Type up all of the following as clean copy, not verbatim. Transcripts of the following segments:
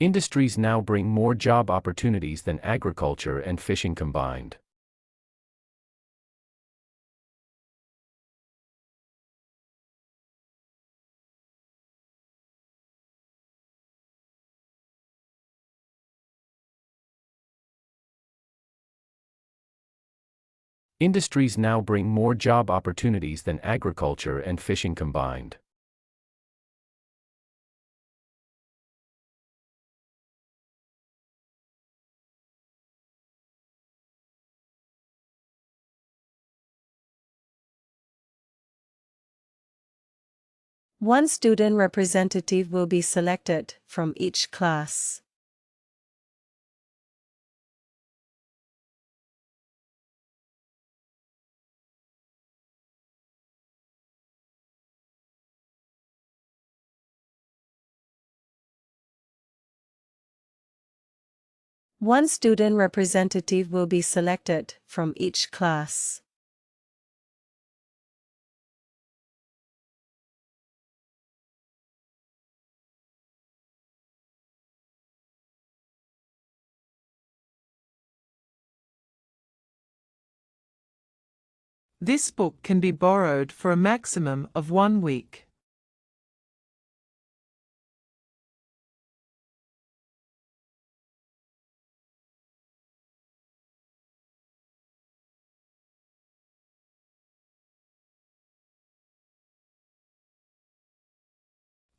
Industries now bring more job opportunities than agriculture and fishing combined. Industries now bring more job opportunities than agriculture and fishing combined. One student representative will be selected from each class. One student representative will be selected from each class. This book can be borrowed for a maximum of 1 week.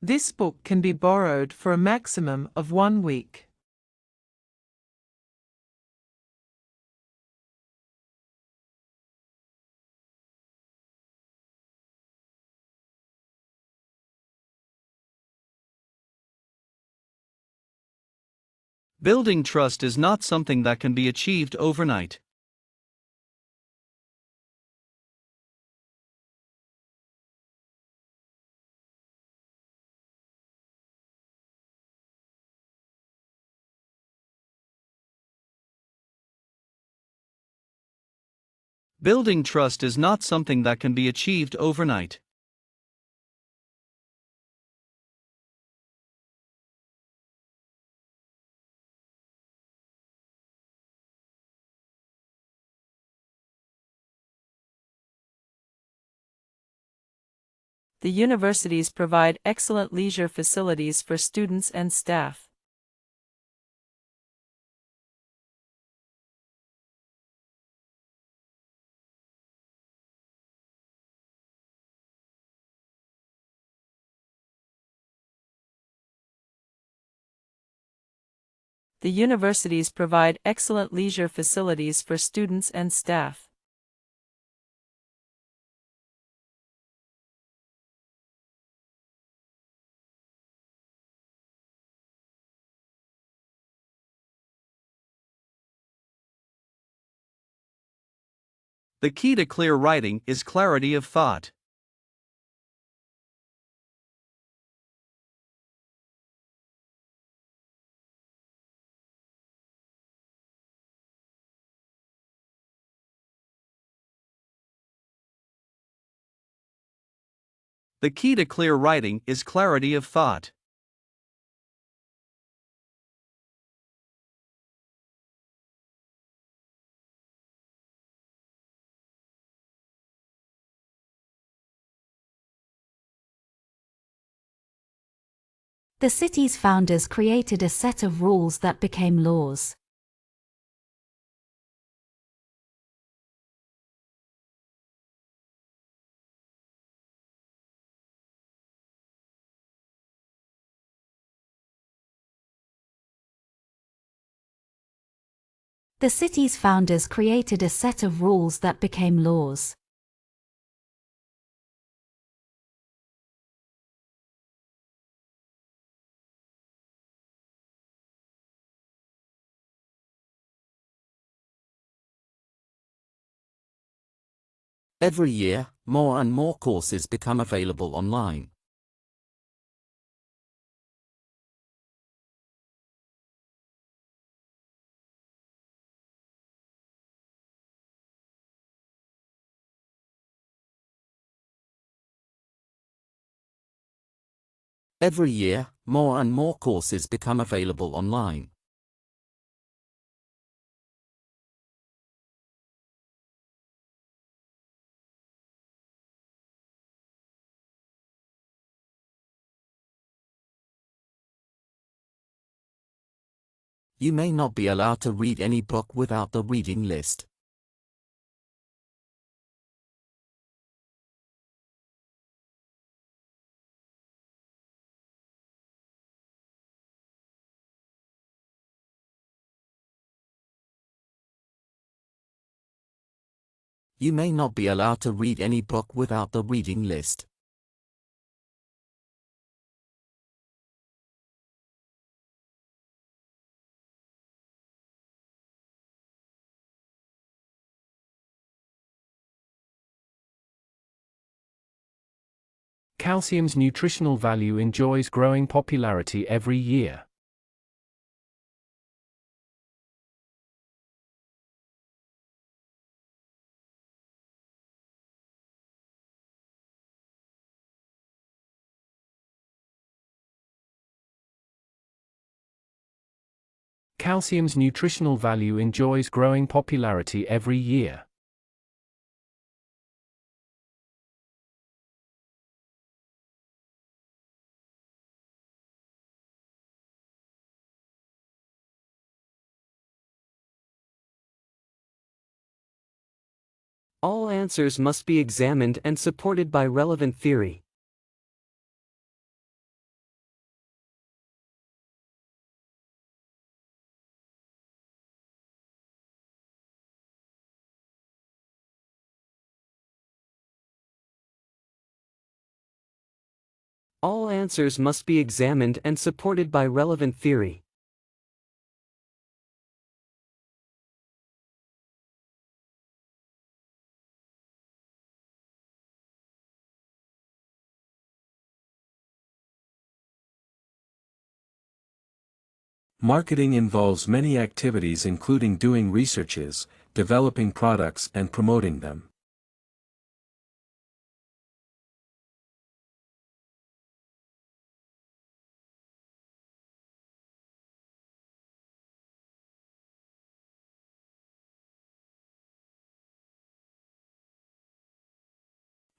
This book can be borrowed for a maximum of 1 week. Building trust is not something that can be achieved overnight. Building trust is not something that can be achieved overnight. The universities provide excellent leisure facilities for students and staff. The universities provide excellent leisure facilities for students and staff. The key to clear writing is clarity of thought. The key to clear writing is clarity of thought. The city's founders created a set of rules that became laws. The city's founders created a set of rules that became laws. Every year, more and more courses become available online. Every year, more and more courses become available online. You may not be allowed to read any book without the reading list. You may not be allowed to read any book without the reading list. Calcium's nutritional value enjoys growing popularity every year. Calcium's nutritional value enjoys growing popularity every year. All answers must be examined and supported by relevant theory. All answers must be examined and supported by relevant theory. Marketing involves many activities including doing researches, developing products and promoting them.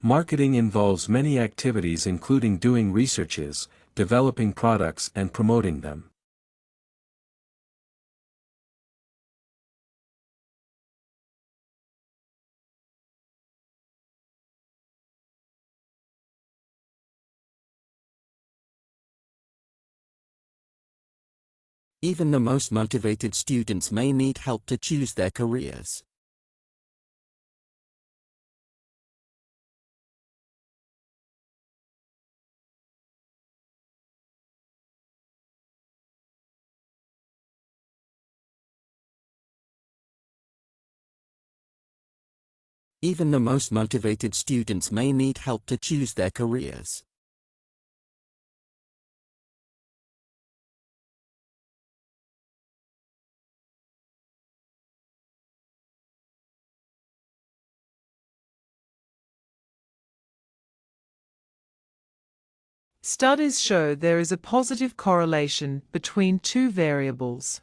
Marketing involves many activities including doing researches, developing products and promoting them. Even the most motivated students may need help to choose their careers. Even the most motivated students may need help to choose their careers. Studies show there is a positive correlation between two variables.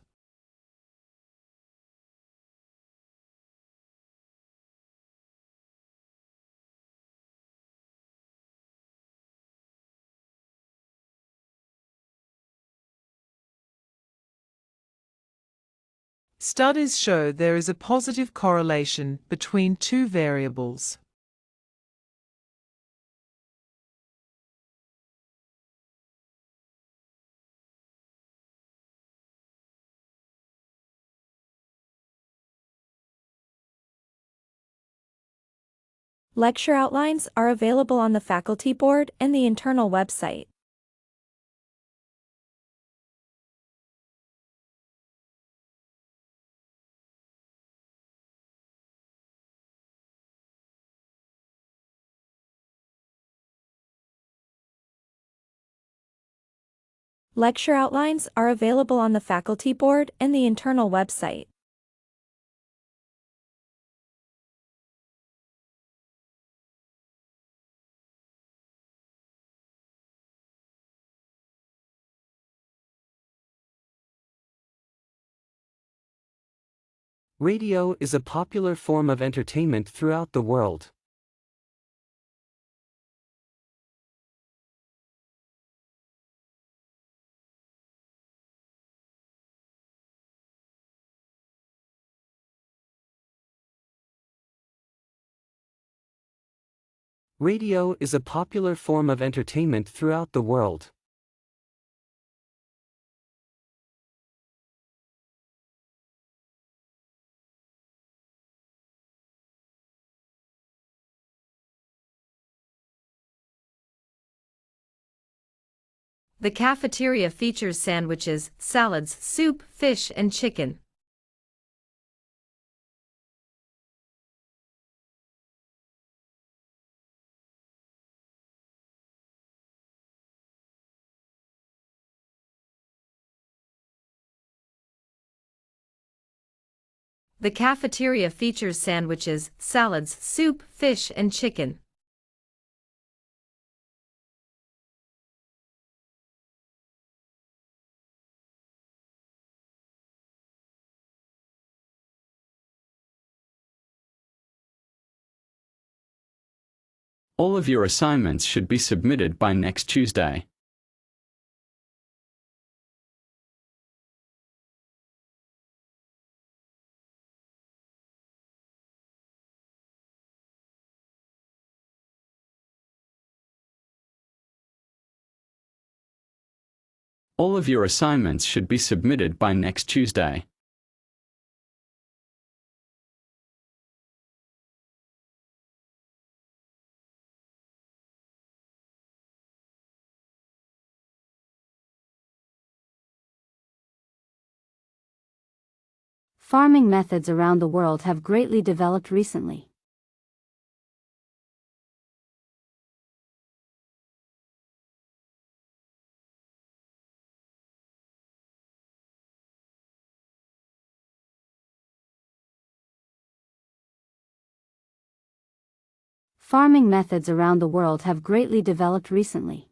Studies show there is a positive correlation between two variables. Lecture outlines are available on the faculty board and the internal website. Lecture outlines are available on the faculty board and the internal website. Radio is a popular form of entertainment throughout the world. Radio is a popular form of entertainment throughout the world. The cafeteria features sandwiches, salads, soup, fish, and chicken. The cafeteria features sandwiches, salads, soup, fish, and chicken. All of your assignments should be submitted by next Tuesday. All of your assignments should be submitted by next Tuesday. Farming methods around the world have greatly developed recently. Farming methods around the world have greatly developed recently.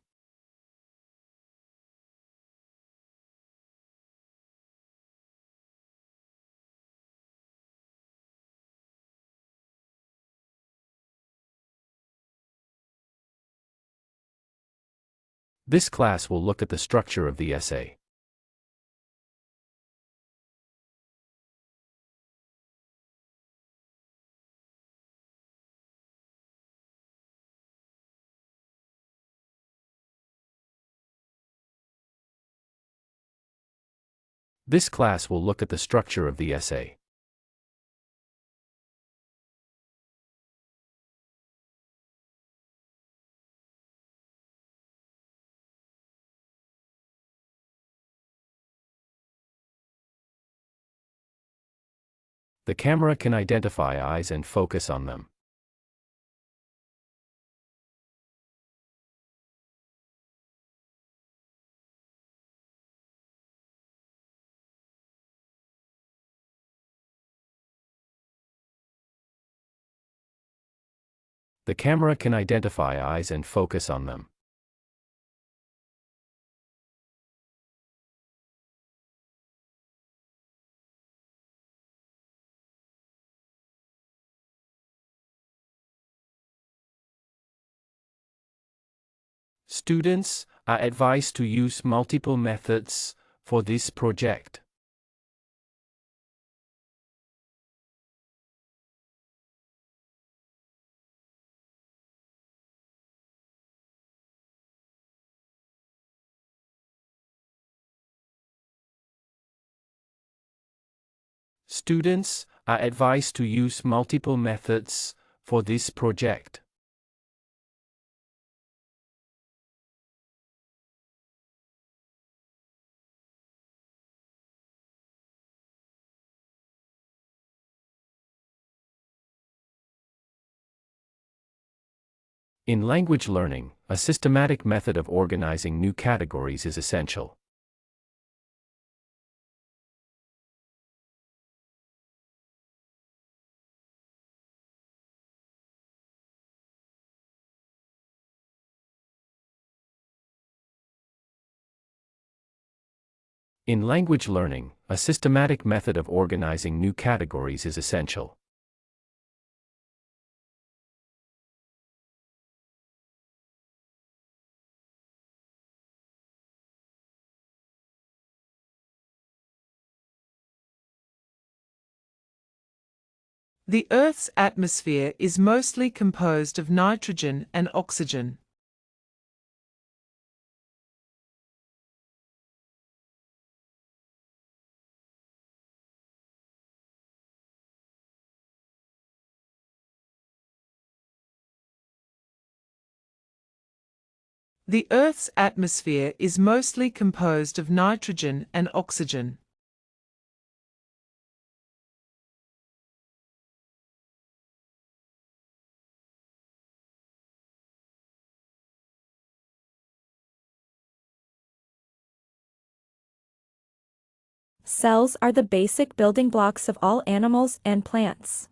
This class will look at the structure of the essay. This class will look at the structure of the essay. The camera can identify eyes and focus on them. The camera can identify eyes and focus on them. Students are advised to use multiple methods for this project. Students are advised to use multiple methods for this project. In language learning, a systematic method of organizing new categories is essential. In language learning, a systematic method of organizing new categories is essential. The Earth's atmosphere is mostly composed of nitrogen and oxygen. The Earth's atmosphere is mostly composed of nitrogen and oxygen. Cells are the basic building blocks of all animals and plants.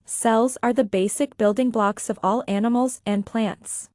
Cells are the basic building blocks of all animals and plants.